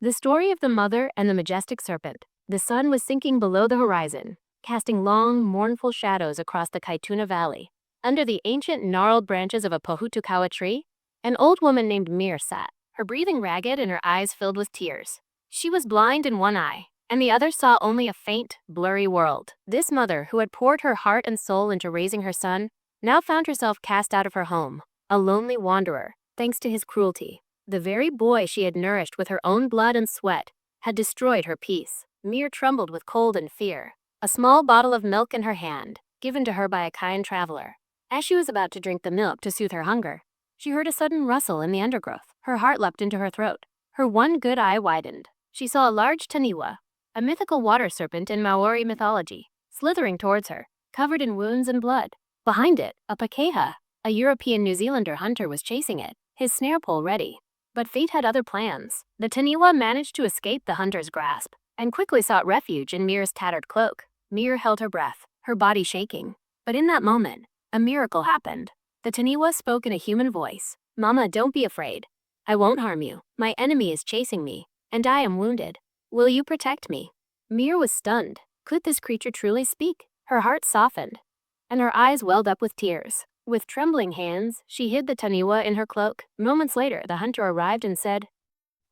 The story of the mother and the majestic serpent. The sun was sinking below the horizon, casting long, mournful shadows across the Kaituna Valley. Under the ancient, gnarled branches of a pohutukawa tree, an old woman named Mir sat, her breathing ragged and her eyes filled with tears. She was blind in one eye, and the other saw only a faint, blurry world. This mother, who had poured her heart and soul into raising her son, now found herself cast out of her home, a lonely wanderer, thanks to his cruelty. The very boy she had nourished with her own blood and sweat had destroyed her peace. Mir trembled with cold and fear, a small bottle of milk in her hand, given to her by a kind traveler. As she was about to drink the milk to soothe her hunger, she heard a sudden rustle in the undergrowth. Her heart leapt into her throat. Her one good eye widened. She saw a large taniwa, a mythical water serpent in Maori mythology, slithering towards her, covered in wounds and blood. Behind it, a pehea, a European New Zealander hunter, was chasing it, his snare pole ready. But fate had other plans. The taniwa managed to escape the hunter's grasp and quickly sought refuge in Mir's tattered cloak. Mir held her breath, her body shaking. But in that moment, a miracle happened. The taniwa spoke in a human voice. "Mama, don't be afraid. I won't harm you. My enemy is chasing me, and I am wounded. Will you protect me?" Mir was stunned. Could this creature truly speak? Her heart softened, and her eyes welled up with tears. With trembling hands, she hid the taniwa in her cloak. Moments later, the hunter arrived and said,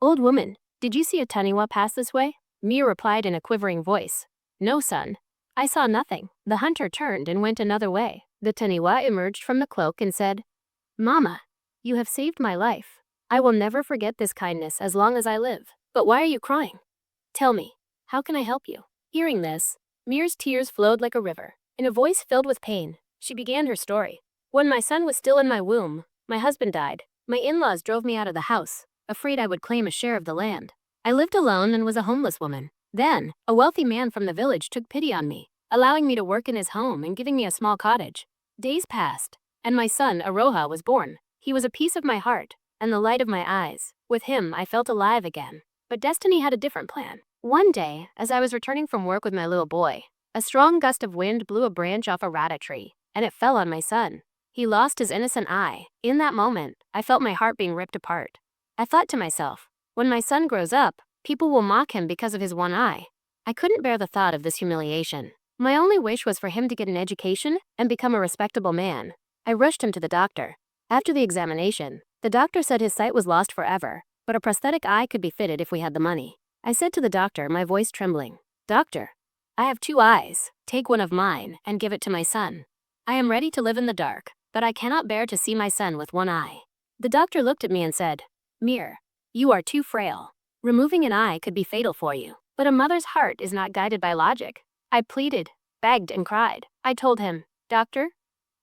"Old woman, did you see a taniwa pass this way?" Mir replied in a quivering voice, "No, son. I saw nothing." The hunter turned and went another way. The taniwa emerged from the cloak and said, "Mama, you have saved my life. I will never forget this kindness as long as I live. But why are you crying? Tell me, how can I help you?" Hearing this, Mir's tears flowed like a river. In a voice filled with pain, she began her story. "When my son was still in my womb, my husband died. My in-laws drove me out of the house, afraid I would claim a share of the land. I lived alone and was a homeless woman. Then, a wealthy man from the village took pity on me, allowing me to work in his home and giving me a small cottage. Days passed, and my son, Aroha, was born. He was a piece of my heart and the light of my eyes. With him, I felt alive again. But destiny had a different plan. One day, as I was returning from work with my little boy, a strong gust of wind blew a branch off a rata tree, and it fell on my son. He lost his innocent eye. In that moment, I felt my heart being ripped apart. I thought to myself, when my son grows up, people will mock him because of his one eye. I couldn't bear the thought of this humiliation. My only wish was for him to get an education and become a respectable man. I rushed him to the doctor. After the examination, the doctor said his sight was lost forever, but a prosthetic eye could be fitted if we had the money. I said to the doctor, my voice trembling, "Doctor, I have 2 eyes. Take one of mine and give it to my son. I am ready to live in the dark, but I cannot bear to see my son with one eye." The doctor looked at me and said, "Mir, you are too frail. Removing an eye could be fatal for you, but a mother's heart is not guided by logic." I pleaded, begged, and cried. I told him, "Doctor,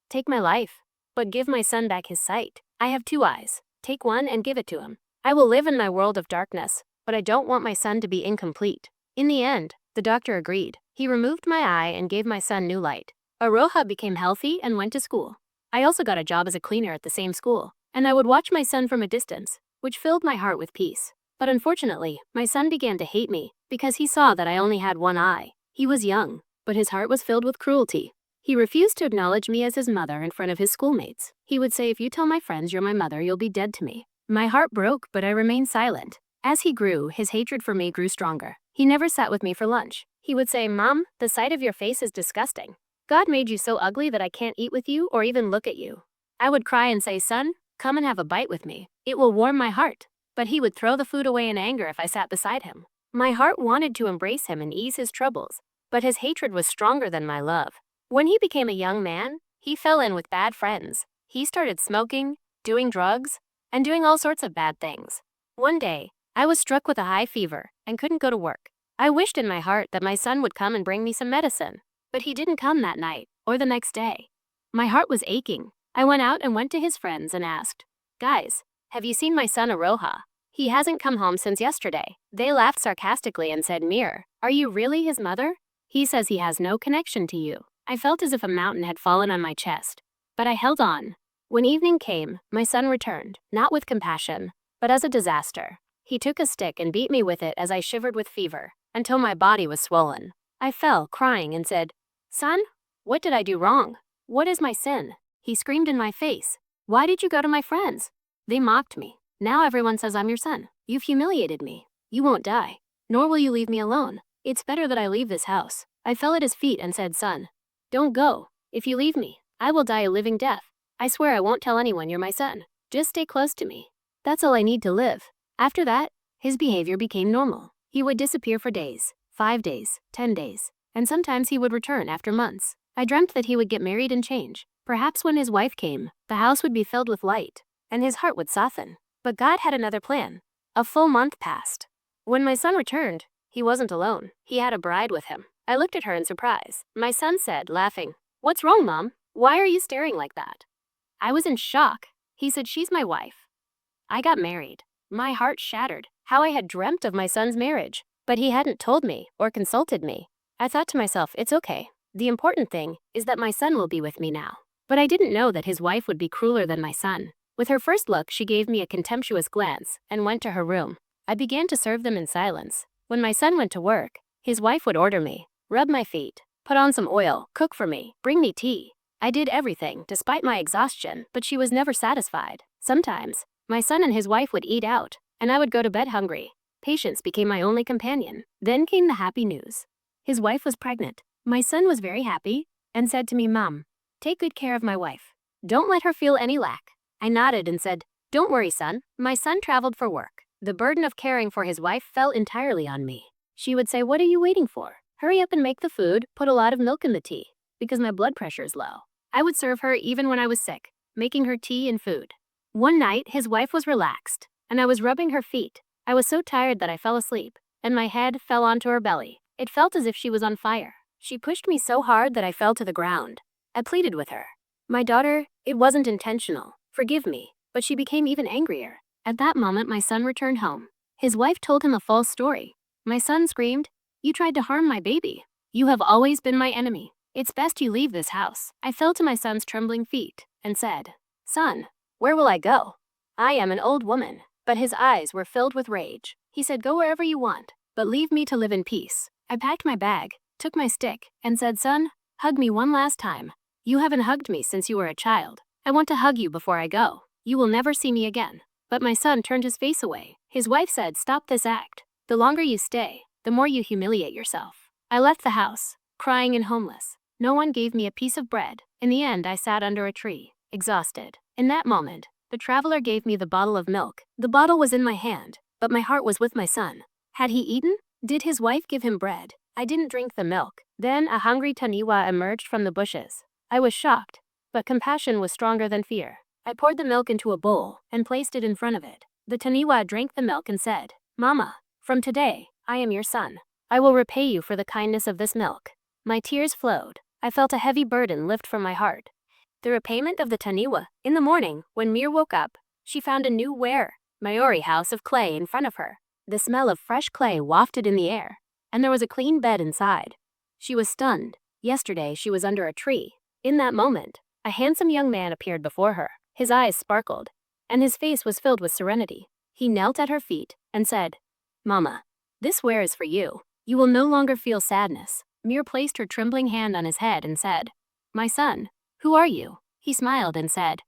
take my life, but give my son back his sight. I have 2 eyes. Take one and give it to him. I will live in my world of darkness, but I don't want my son to be incomplete." In the end, the doctor agreed. He removed my eye and gave my son new light. Aroha became healthy and went to school. I also got a job as a cleaner at the same school, and I would watch my son from a distance, which filled my heart with peace. But unfortunately, my son began to hate me because he saw that I only had one eye. He was young, but his heart was filled with cruelty. He refused to acknowledge me as his mother in front of his schoolmates. He would say, "If you tell my friends you're my mother, you'll be dead to me." My heart broke, but I remained silent. As he grew, his hatred for me grew stronger. He never sat with me for lunch. He would say, "Mom, the sight of your face is disgusting. God made you so ugly that I can't eat with you or even look at you." I would cry and say, "Son, come and have a bite with me. It will warm my heart." But he would throw the food away in anger if I sat beside him. My heart wanted to embrace him and ease his troubles, but his hatred was stronger than my love. When he became a young man, he fell in with bad friends. He started smoking, doing drugs, and doing all sorts of bad things. One day, I was struck with a high fever and couldn't go to work. I wished in my heart that my son would come and bring me some medicine, but he didn't come that night or the next day. My heart was aching. I went out and went to his friends and asked, "Guys, have you seen my son Aroha? He hasn't come home since yesterday." They laughed sarcastically and said, "Mir, are you really his mother? He says he has no connection to you." I felt as if a mountain had fallen on my chest, but I held on. When evening came, my son returned, not with compassion, but as a disaster. He took a stick and beat me with it as I shivered with fever, until my body was swollen. I fell, crying, and said, "Son, what did I do wrong? What is my sin?" He screamed in my face, "Why did you go to my friends? They mocked me. Now everyone says I'm your son. You've humiliated me. You won't die, nor will you leave me alone. It's better that I leave this house. I fell at his feet and said, son, don't go. If you leave me, I will die a living death. I swear I won't tell anyone you're my son. Just stay close to me. That's all I need to live. After that, his behavior became normal. He would disappear for days, 5 days, 10 days, and sometimes he would return after months. I dreamt that he would get married and change. Perhaps when his wife came, the house would be filled with light, and his heart would soften. But God had another plan. A full month passed. When my son returned, he wasn't alone. He had a bride with him. I looked at her in surprise. My son said, laughing, "What's wrong, Mom? Why are you staring like that?" I was in shock. He said, "She's my wife." I got married. My heart shattered. How I had dreamt of my son's marriage. But he hadn't told me or consulted me. I thought to myself, it's okay. The important thing is that my son will be with me now. But I didn't know that his wife would be crueler than my son. With her first look, she gave me a contemptuous glance and went to her room. I began to serve them in silence. When my son went to work, his wife would order me, rub my feet, put on some oil, cook for me, bring me tea. I did everything despite my exhaustion, but she was never satisfied. Sometimes, my son and his wife would eat out, and I would go to bed hungry. Patience became my only companion. Then came the happy news. His wife was pregnant. My son was very happy and said to me, "Mom, take good care of my wife. Don't let her feel any lack." I nodded and said, "Don't worry, son." My son traveled for work. The burden of caring for his wife fell entirely on me. She would say, "What are you waiting for? Hurry up and make the food, put a lot of milk in the tea," because my blood pressure is low. I would serve her even when I was sick, making her tea and food. One night, his wife was relaxed, and I was rubbing her feet. I was so tired that I fell asleep, and my head fell onto her belly. It felt as if she was on fire. She pushed me so hard that I fell to the ground. I pleaded with her. "My daughter, it wasn't intentional. Forgive me." But she became even angrier. At that moment, my son returned home. His wife told him a false story. My son screamed, "You tried to harm my baby. You have always been my enemy. It's best you leave this house." I fell to my son's trembling feet and said, "Son, where will I go? I am an old woman." But his eyes were filled with rage. He said, "Go wherever you want, but leave me to live in peace." I packed my bag, took my stick, and said, "Son, hug me one last time. You haven't hugged me since you were a child. I want to hug you before I go. You will never see me again." But my son turned his face away. His wife said, "Stop this act. The longer you stay, the more you humiliate yourself." I left the house, crying and homeless. No one gave me a piece of bread. In the end, I sat under a tree, exhausted. In that moment, the traveler gave me the bottle of milk. The bottle was in my hand, but my heart was with my son. Had he eaten? Did his wife give him bread? I didn't drink the milk. Then a hungry taniwa emerged from the bushes. I was shocked, but compassion was stronger than fear. I poured the milk into a bowl and placed it in front of it. The taniwa drank the milk and said, "Mama, from today, I am your son. I will repay you for the kindness of this milk." My tears flowed. I felt a heavy burden lift from my heart. The repayment of the taniwa. In the morning, when Mir woke up, she found a new whaea, Maori house of clay in front of her. The smell of fresh clay wafted in the air, and there was a clean bed inside. She was stunned. Yesterday, she was under a tree. In that moment, a handsome young man appeared before her. His eyes sparkled, and his face was filled with serenity. He knelt at her feet and said, "Mama, this whaea is for you. You will no longer feel sadness." Mir placed her trembling hand on his head and said, "My son, who are you?" He smiled and said,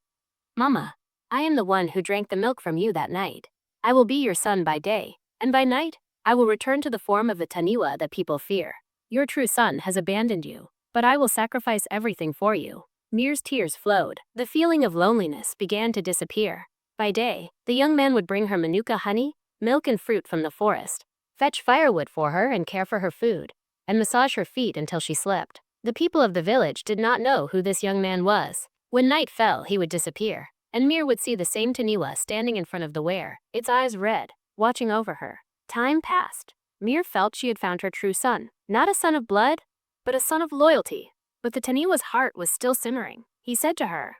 "Mama, I am the one who drank the milk from you that night. I will be your son by day, and by night, I will return to the form of the taniwa that people fear. Your true son has abandoned you, but I will sacrifice everything for you." Mir's tears flowed. The feeling of loneliness began to disappear. By day, the young man would bring her manuka honey, milk and fruit from the forest, fetch firewood for her and care for her food, and massage her feet until she slept. The people of the village did not know who this young man was. When night fell, he would disappear, and Mir would see the same taniwa standing in front of the whaea, its eyes red, watching over her. Time passed. Mir felt she had found her true son. Not a son of blood, but a son of loyalty. But the taniwa's heart was still simmering. He said to her,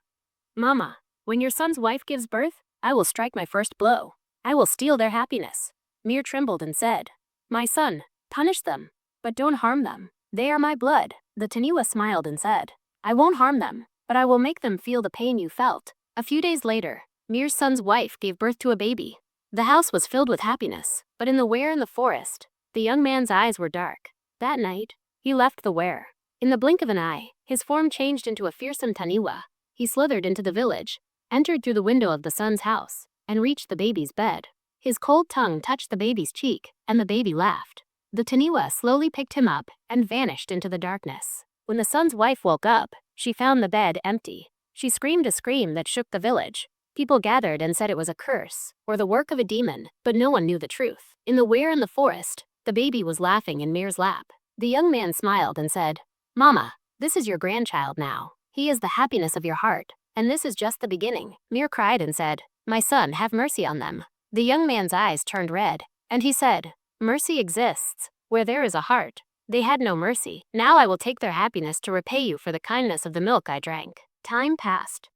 "Mama, when your son's wife gives birth, I will strike my first blow. I will steal their happiness." Mir trembled and said, "My son, punish them, but don't harm them. They are my blood." The taniwa smiled and said, "I won't harm them, but I will make them feel the pain you felt." A few days later, Mir's son's wife gave birth to a baby. The house was filled with happiness, but in the whaea in the forest, the young man's eyes were dark. That night, he left the whaea. In the blink of an eye, his form changed into a fearsome taniwa. He slithered into the village, entered through the window of the son's house, and reached the baby's bed. His cold tongue touched the baby's cheek, and the baby laughed. The taniwa slowly picked him up and vanished into the darkness. When the son's wife woke up, she found the bed empty. She screamed a scream that shook the village. People gathered and said it was a curse, or the work of a demon, but no one knew the truth. In the whaea in the forest, the baby was laughing in Mir's lap. The young man smiled and said, "Mama, this is your grandchild now. He is the happiness of your heart, and this is just the beginning." Mir cried and said, "My son, have mercy on them." The young man's eyes turned red, and he said, "Mercy exists where there is a heart. They had no mercy. Now I will take their happiness to repay you for the kindness of the milk I drank." Time passed.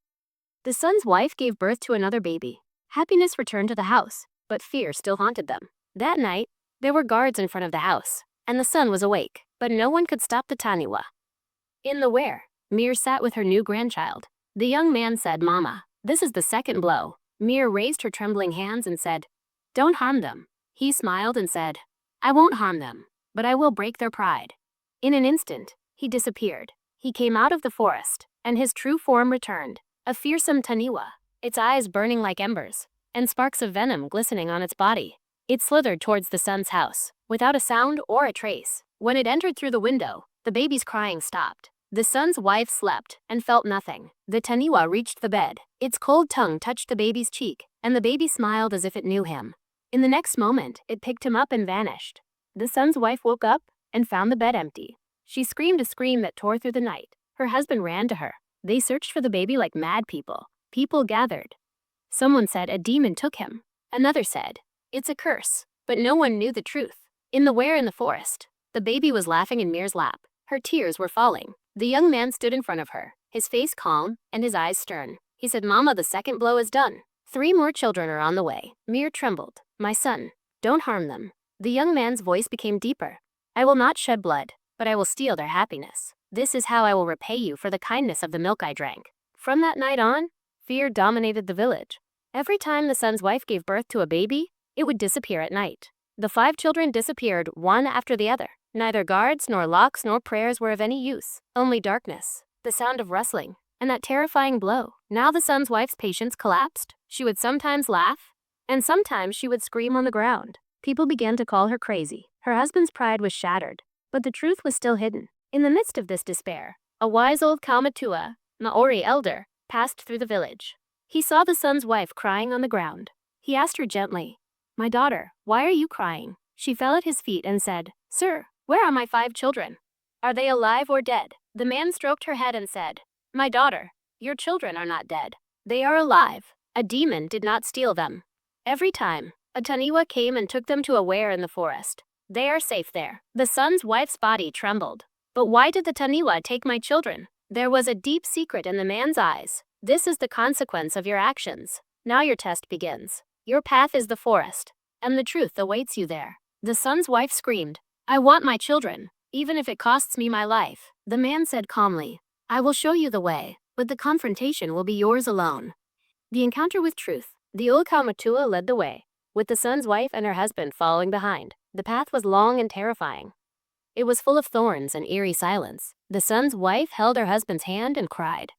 The son's wife gave birth to another baby. Happiness returned to the house, but fear still haunted them. That night, there were guards in front of the house, and the son was awake, but no one could stop the taniwa. In the whaea, Mir sat with her new grandchild. The young man said, "Mama, this is the second blow." Mir raised her trembling hands and said, "Don't harm them." He smiled and said, "I won't harm them, but I will break their pride." In an instant, he disappeared. He came out of the forest, and his true form returned, a fearsome taniwa, its eyes burning like embers, and sparks of venom glistening on its body. It slithered towards the son's house, without a sound or a trace. When it entered through the window, the baby's crying stopped. The son's wife slept and felt nothing. The taniwa reached the bed. Its cold tongue touched the baby's cheek, and the baby smiled as if it knew him. In the next moment, it picked him up and vanished. The son's wife woke up and found the bed empty. She screamed a scream that tore through the night. Her husband ran to her. They searched for the baby like mad people. People gathered. Someone said a demon took him. Another said, "It's a curse," but no one knew the truth. In the whaea in the forest, the baby was laughing in Mir's lap. Her tears were falling. The young man stood in front of her, his face calm and his eyes stern. He said, "Mama, the second blow is done. 3 more children are on the way." Mir trembled. "My son, don't harm them." The young man's voice became deeper. "I will not shed blood, but I will steal their happiness. This is how I will repay you for the kindness of the milk I drank." From that night on, fear dominated the village. Every time the son's wife gave birth to a baby, it would disappear at night. The 5 children disappeared one after the other. Neither guards nor locks nor prayers were of any use. Only darkness, the sound of rustling, and that terrifying blow. Now the son's wife's patience collapsed. She would sometimes laugh, and sometimes she would scream on the ground. People began to call her crazy. Her husband's pride was shattered, but the truth was still hidden. In the midst of this despair, a wise old kaumatua, Maori elder, passed through the village. He saw the son's wife crying on the ground. He asked her gently, "My daughter, why are you crying?" She fell at his feet and said, "Sir, where are my 5 children? Are they alive or dead?" The man stroked her head and said, "My daughter, your children are not dead. They are alive. A demon did not steal them." Every time, a taniwa came and took them to a whaea in the forest. They are safe there. The son's wife's body trembled. But why did the taniwa take my children? There was a deep secret in the man's eyes. This is the consequence of your actions. Now your test begins. Your path is the forest, and the truth awaits you there. The son's wife screamed, "I want my children, even if it costs me my life." The man said calmly, "I will show you the way, but the confrontation will be yours alone." The encounter with truth. The old kaumatua led the way, with the son's wife and her husband following behind. The path was long and terrifying. It was full of thorns and eerie silence. The son's wife held her husband's hand and cried,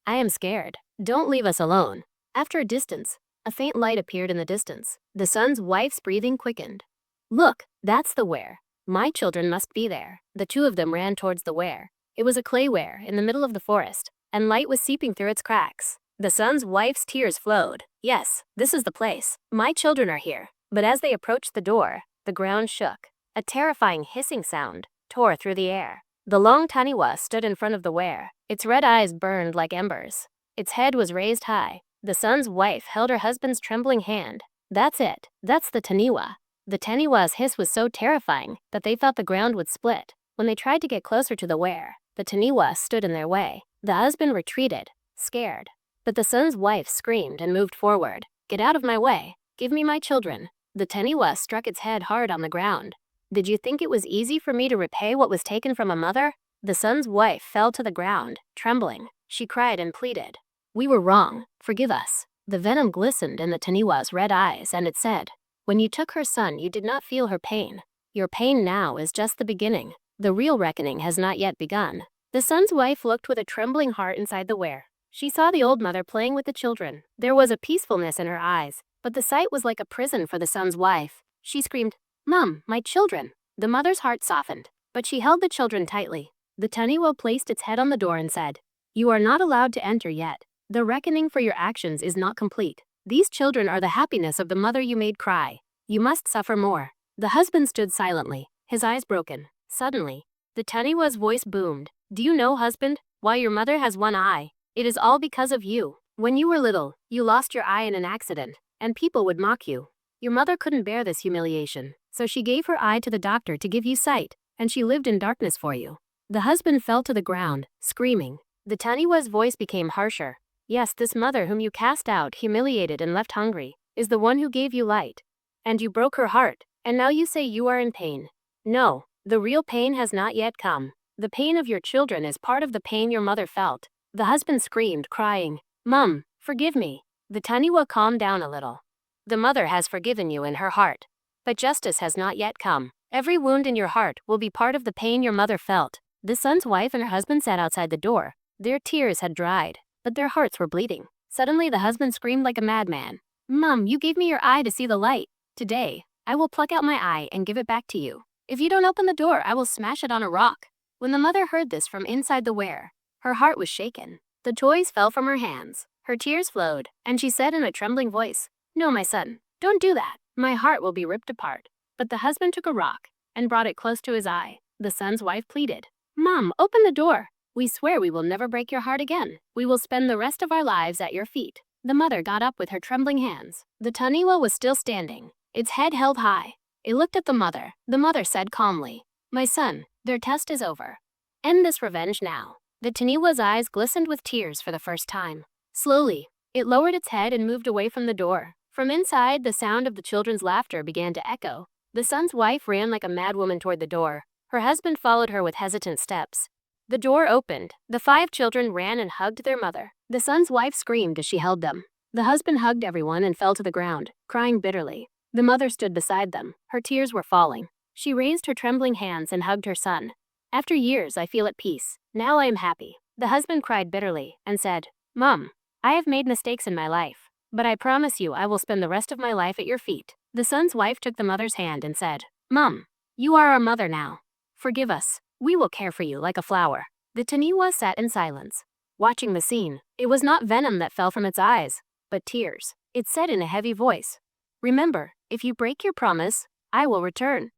"I am scared. Don't leave us alone." After a distance, a faint light appeared in the distance. The son's wife's breathing quickened. "Look, that's the whaea. My children must be there." The 2 of them ran towards the whaea. It was a clay whaea in the middle of the forest, and light was seeping through its cracks. The son's wife's tears flowed. "Yes, this is the place. My children are here." But as they approached the door, the ground shook. A terrifying hissing sound tore through the air. The long taniwa stood in front of the whaea. Its red eyes burned like embers. Its head was raised high. The son's wife held her husband's trembling hand. "That's it. That's the taniwa." The taniwa's hiss was so terrifying that they thought the ground would split. When they tried to get closer to the whaea, the taniwa stood in their way. The husband retreated, scared. But the son's wife screamed and moved forward. "Get out of my way. Give me my children." The taniwa struck its head hard on the ground. "Did you think it was easy for me to repay what was taken from a mother?" The son's wife fell to the ground, trembling. She cried and pleaded, "We were wrong. Forgive us." The venom glistened in the taniwa's red eyes, and it said, "When you took her son, you did not feel her pain. Your pain now is just the beginning. The real reckoning has not yet begun." The son's wife looked with a trembling heart inside the whaea. She saw the old mother playing with the children. There was a peacefulness in her eyes, But the sight was like a prison for the son's wife. She screamed, "Mom, my children!" The mother's heart softened, but she held the children tightly. The taniwa placed its head on the door and said, "You are not allowed to enter yet. The reckoning for your actions is not complete. These children are the happiness of the mother you made cry. You must suffer more." The husband stood silently, his eyes broken. Suddenly, the taniwa's voice boomed. "Do you know, husband, why your mother has one eye? It is all because of you. When you were little, you lost your eye in an accident, and people would mock you. Your mother couldn't bear this humiliation, so she gave her eye to the doctor to give you sight, and she lived in darkness for you." The husband fell to the ground, screaming. The taniwa's voice became harsher. "Yes, this mother whom you cast out, humiliated and left hungry, is the one who gave you light. And you broke her heart, and now you say you are in pain. No, the real pain has not yet come. The pain of your children is part of the pain your mother felt." The husband screamed, crying, "Mom, forgive me." The taniwa calmed down a little. "The mother has forgiven you in her heart, but justice has not yet come. Every wound in your heart will be part of the pain your mother felt." The son's wife and her husband sat outside the door. Their tears had dried, but their hearts were bleeding. Suddenly the husband screamed like a madman, "Mom, you gave me your eye to see the light. Today, I will pluck out my eye and give it back to you. If you don't open the door, I will smash it on a rock." When the mother heard this from inside the whare, her heart was shaken. The toys fell from her hands. Her tears flowed, and she said in a trembling voice, "No, my son, don't do that. My heart will be ripped apart." But the husband took a rock and brought it close to his eye. The son's wife pleaded, "Mom, open the door. We swear we will never break your heart again. We will spend the rest of our lives at your feet." The mother got up with her trembling hands. The taniwa was still standing, its head held high. It looked at the mother. The mother said calmly, "My son, their test is over. End this revenge now." The taniwa's eyes glistened with tears for the first time. Slowly, it lowered its head and moved away from the door. From inside, the sound of the children's laughter began to echo. The son's wife ran like a madwoman toward the door. Her husband followed her with hesitant steps. The door opened. The 5 children ran and hugged their mother. The son's wife screamed as she held them. The husband hugged everyone and fell to the ground, crying bitterly. The mother stood beside them. Her tears were falling. She raised her trembling hands and hugged her son. "After years, I feel at peace. Now I am happy." The husband cried bitterly and said, "Mom, I have made mistakes in my life, but I promise you I will spend the rest of my life at your feet." The son's wife took the mother's hand and said, "Mom, you are our mother now. Forgive us. We will care for you like a flower." The taniwa sat in silence, watching the scene. It was not venom that fell from its eyes, but tears. It said in a heavy voice, "Remember, if you break your promise, I will return."